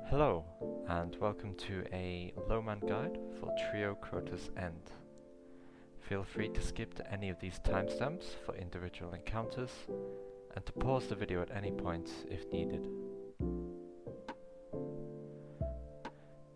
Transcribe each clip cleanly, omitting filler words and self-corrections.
Hello, and welcome to a lowman guide for Trio Crota's End. Feel free to skip to any of these timestamps for individual encounters, and to pause the video at any point if needed.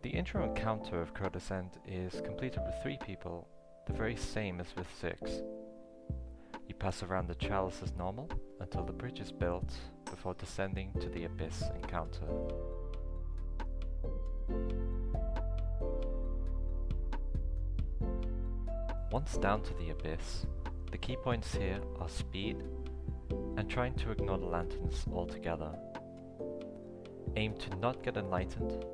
The intro encounter of Crota's End is completed with 3 people, the very same as with 6. You pass around the chalice as normal until the bridge is built, before descending to the Abyss encounter. Once down to the Abyss, the key points here are speed and trying to ignore the lanterns altogether. Aim to not get enlightened,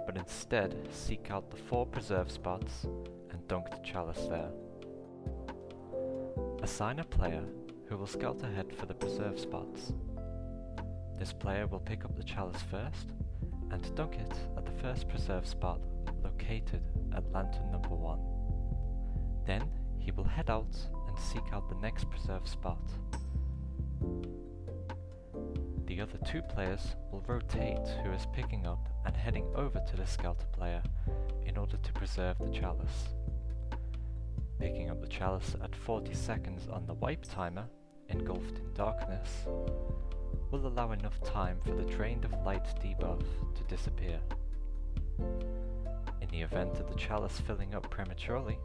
but instead seek out the 4 preserve spots and dunk the chalice there. Assign a player who will scout ahead for the preserve spots. This player will pick up the chalice first and dunk it at the first preserve spot located at lantern number 1. Then he will head out and seek out the next preserve spot. The other 2 players will rotate who is picking up and heading over to the scouter player in order to preserve the chalice. Picking up the chalice at 40 seconds on the wipe timer, engulfed in darkness, will allow enough time for the drained of light debuff to disappear. In the event of the chalice filling up prematurely,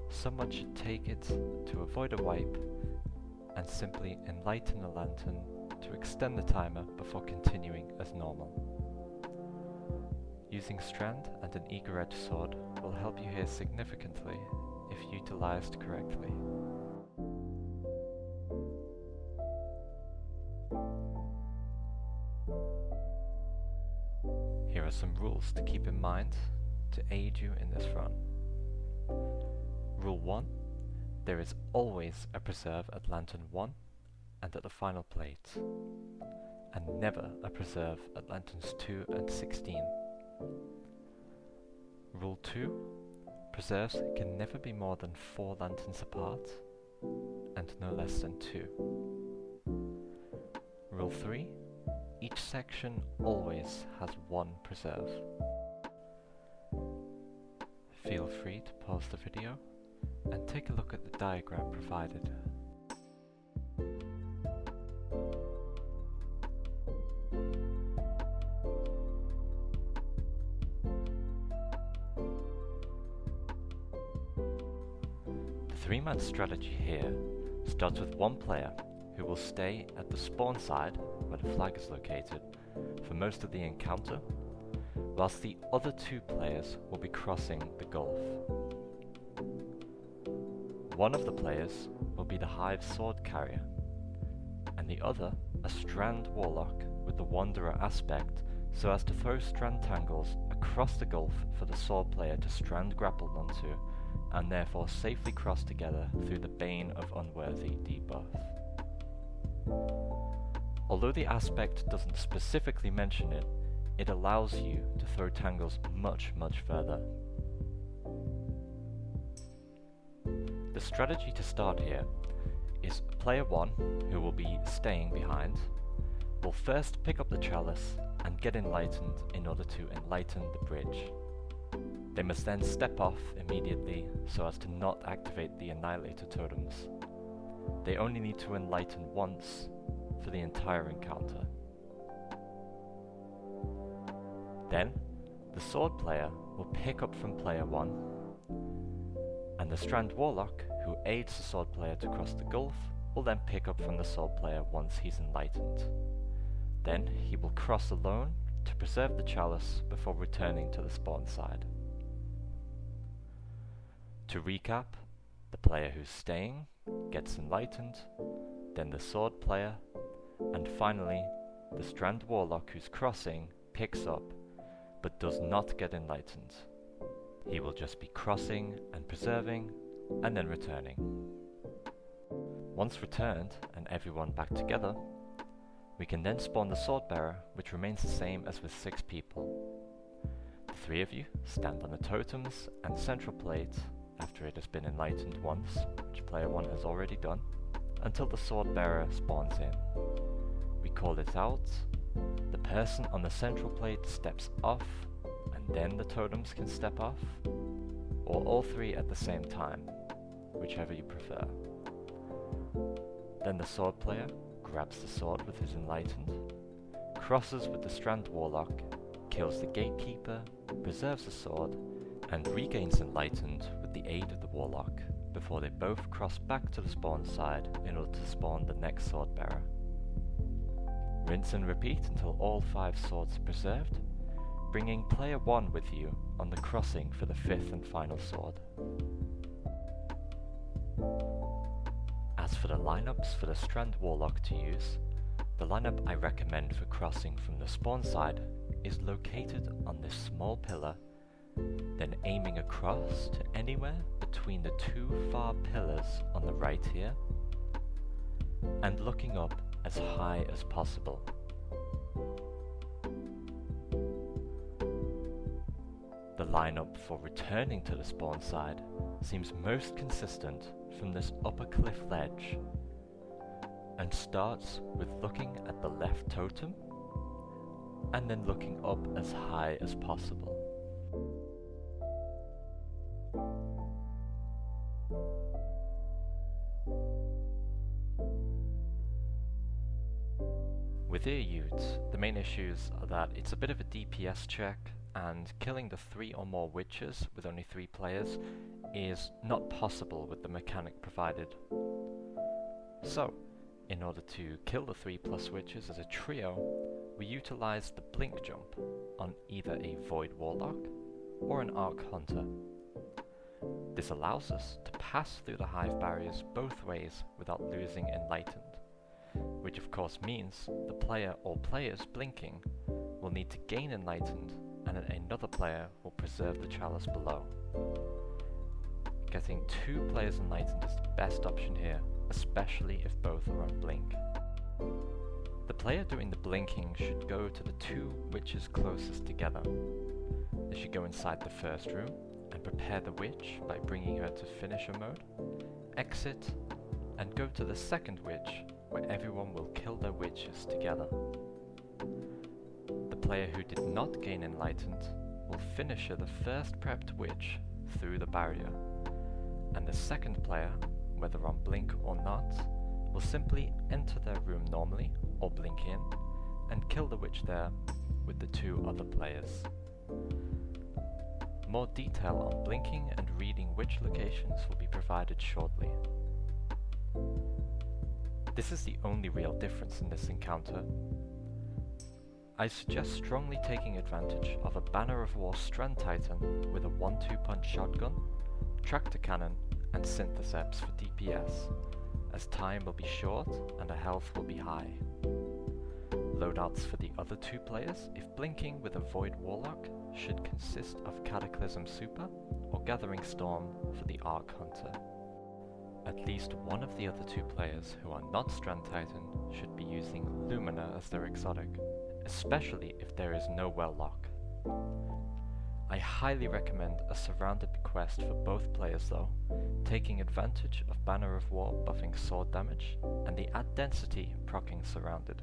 someone should take it to avoid a wipe and simply enlighten the lantern to extend the timer before continuing as normal. Using Strand and an eager-edged sword will help you here significantly if utilized correctly. Here are some rules to keep in mind to aid you in this run. Rule 1. There is always a preserve at lantern 1 and at the final plate, and never a preserve at lanterns 2 and 16. Rule 2. Preserves can never be more than 4 lanterns apart, and no less than 2. Rule 3. Each section always has 1 preserve. Feel free to pause the video and take a look at the diagram provided. The 3-man strategy here starts with 1 player who will stay at the spawn side where the flag is located for most of the encounter, whilst the other 2 players will be crossing the gulf. One of the players will be the Hive sword carrier, and the other a Strand warlock with the Wanderer aspect, so as to throw strand tangles across the gulf for the sword player to strand grapple onto, and therefore safely cross together through the Bane of Unworthy debuff. Although the aspect doesn't specifically mention it, it allows you to throw tangles much further. The strategy to start here is player 1, who will be staying behind, will first pick up the chalice and get enlightened in order to enlighten the bridge. They must then step off immediately so as to not activate the Annihilator totems. They only need to enlighten once for the entire encounter. Then, the sword player will pick up from player 1, and the Strand warlock, who aids the sword player to cross the gulf, will then pick up from the sword player once he's enlightened. Then he will cross alone to preserve the chalice before returning to the spawn side. To recap, the player who's staying gets enlightened, then the sword player, and finally the Strand warlock who's crossing picks up but does not get enlightened. He will just be crossing and preserving and then returning. Once returned and everyone back together, we can then spawn the sword bearer, which remains the same as with 6 people. The 3 of you stand on the totems and central plate after it has been enlightened once, which player 1 has already done, until the sword bearer spawns in. We call it out the person on the central plate steps off, and then the totems can step off, or all three at the same time, whichever you prefer. Then the sword player grabs the sword with his Enlightened, crosses with the Strand Warlock, kills the Gatekeeper, preserves the sword, and regains Enlightened with the aid of the Warlock, before they both cross back to the spawn side in order to spawn the next sword bearer. Rinse and repeat until all 5 swords are preserved, bringing player 1 with you on the crossing for the 5th and final sword. As for the lineups for the Strand Warlock to use, the lineup I recommend for crossing from the spawn side is located on this small pillar, then aiming across to anywhere between the 2 far pillars on the right here, and looking up as high as possible. The lineup for returning to the spawn side seems most consistent from this upper cliff ledge, and starts with looking at the left totem, and then looking up as high as possible. With ear utes, the main issues are that it's a bit of a DPS check, and killing the 3 or more witches with only 3 players is not possible with the mechanic provided. So, in order to kill the 3+ witches as a trio, we utilize the blink jump on either a Void Warlock or an Arc Hunter. This allows us to pass through the hive barriers both ways without losing Enlightened, which of course means the player or players blinking will need to gain Enlightened, and another player will preserve the chalice below. Getting 2 players Enlightened is the best option here, especially if both are on blink. The player doing the blinking should go to the 2 witches closest together. They should go inside the first room and prepare the witch by bringing her to finisher mode, exit, and go to the second witch where everyone will kill their witches together. The player who did not gain Enlightened will finisher the first prepped witch through the barrier, and the second player, whether on blink or not, will simply enter their room normally or blink in and kill the witch there with the 2 other players. More detail on blinking and reading witch locations will be provided shortly. This is the only real difference in this encounter. I suggest strongly taking advantage of a Banner of War Strand Titan with a 1-2 punch shotgun, tractor cannon, and syntheseps for DPS, as time will be short and the health will be high. Loadouts for the other 2 players, if blinking with a Void Warlock, should consist of Cataclysm Super or Gathering Storm for the Arc Hunter. At least one of the other 2 players who are not Strand Titan should be using Lumina as their exotic, especially if there is no well lock. I highly recommend a Surrounded Bequest for both players though, taking advantage of Banner of War buffing sword damage and the Add Density proccing Surrounded.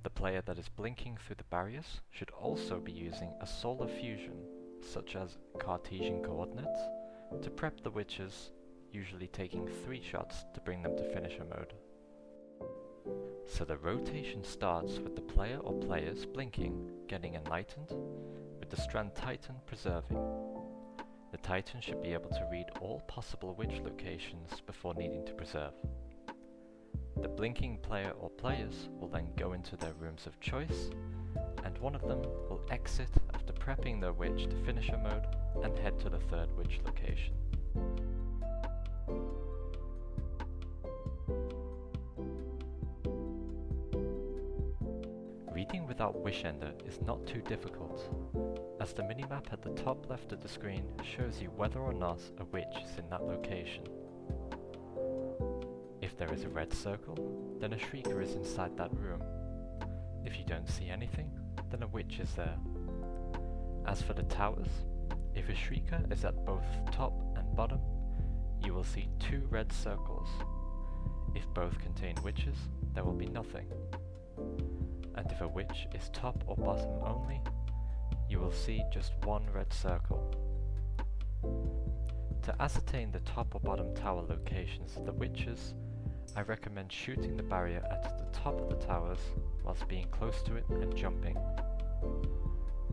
The player that is blinking through the barriers should also be using a Solar Fusion, such as Cartesian Coordinates, to prep the witches, usually taking 3 shots to bring them to finisher mode. So the rotation starts with the player or players blinking, getting Enlightened, with the Strand Titan preserving. The Titan should be able to read all possible witch locations before needing to preserve. The blinking player or players will then go into their rooms of choice, and one of them will exit after prepping their witch to finisher mode and head to the 3rd witch location. Reading without Wish Ender is not too difficult, as the minimap at the top left of the screen shows you whether or not a witch is in that location. If there is a red circle, then a Shrieker is inside that room. If you don't see anything, then a witch is there. As for the towers, if a Shrieker is at both top and bottom, you will see 2 red circles. If both contain witches, there will be nothing. and if a witch is top or bottom only, you will see just one red circle. To ascertain the top or bottom tower locations of the witches, I recommend shooting the barrier at the top of the towers whilst being close to it and jumping.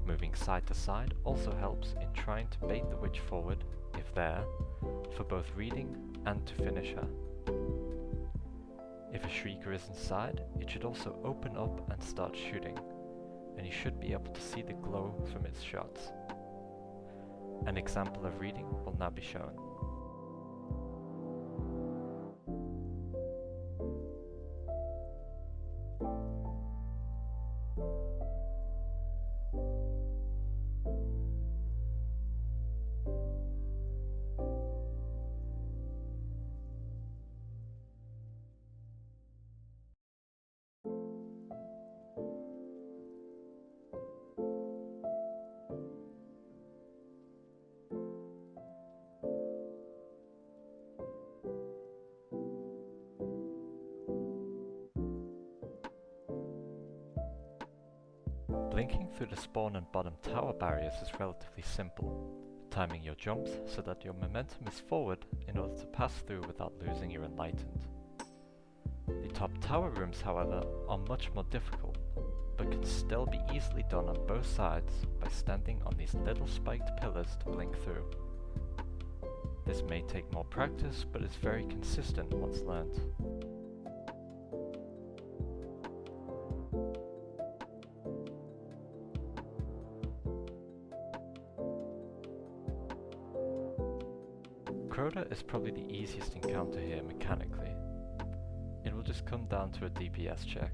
Moving side to side also helps in trying to bait the witch forward, if there, for both reading and to finish her. If a shrieker is inside, it should also open up and start shooting, and you should be able to see the glow from its shots. An example of reading will now be shown. Blinking through the spawn and bottom tower barriers is relatively simple, timing your jumps so that your momentum is forward in order to pass through without losing your enlightened. The top tower rooms, however, are much more difficult, but can still be easily done on both sides by standing on these little spiked pillars to blink through. This may take more practice, but is very consistent once learnt. Crota is probably the easiest encounter here mechanically. It will just come down to a DPS check.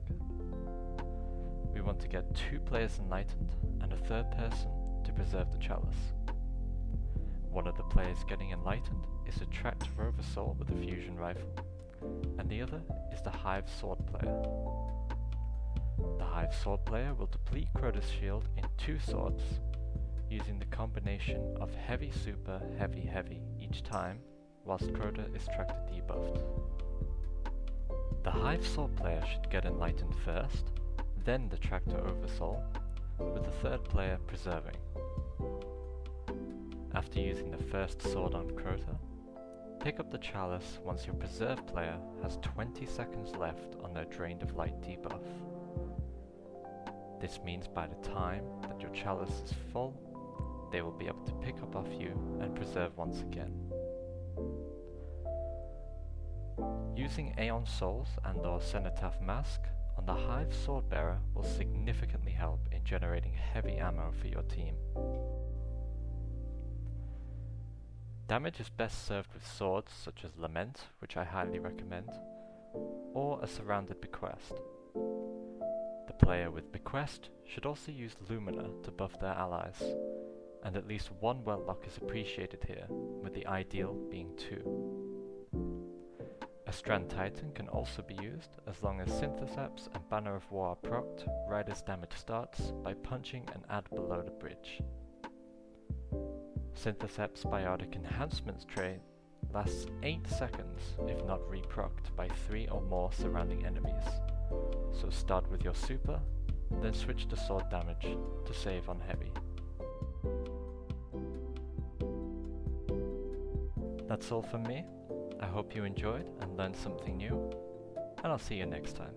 We want to get 2 players enlightened and a third person to preserve the chalice. One of the players getting enlightened is a tracked Oversoul with a fusion rifle, and the other is the Hive sword player. The Hive sword player will deplete Crota's shield in 2 swords, using the combination of heavy super heavy heavy each time, whilst Crota is tracked debuffed. The Hive sword player should get enlightened first, then the tractor Oversoul, with the third player preserving. After using the first sword on Crota, pick up the chalice once your preserved player has 20 seconds left on their Drained of Light debuff. This means by the time that your chalice is full, they will be able to pick up off you and preserve once again. Using Aeon Souls and or Cenotaph Mask on the Hive Swordbearer will significantly help in generating heavy ammo for your team. Damage is best served with swords such as Lament, which I highly recommend, or a Surrounded Bequest. The player with Bequest should also use Lumina to buff their allies, and at least 1 Weltlock is appreciated here, with the ideal being 2. A Strand Titan can also be used as long as Syntheseps and Banner of War are procced right as damage starts by punching an add below the bridge. Syntheseps Biotic Enhancements trait lasts 8 seconds if not reprocced by 3 or more surrounding enemies, so start with your super, then switch to sword damage to save on heavy. That's all from me. I hope you enjoyed and learned something new, and I'll see you next time.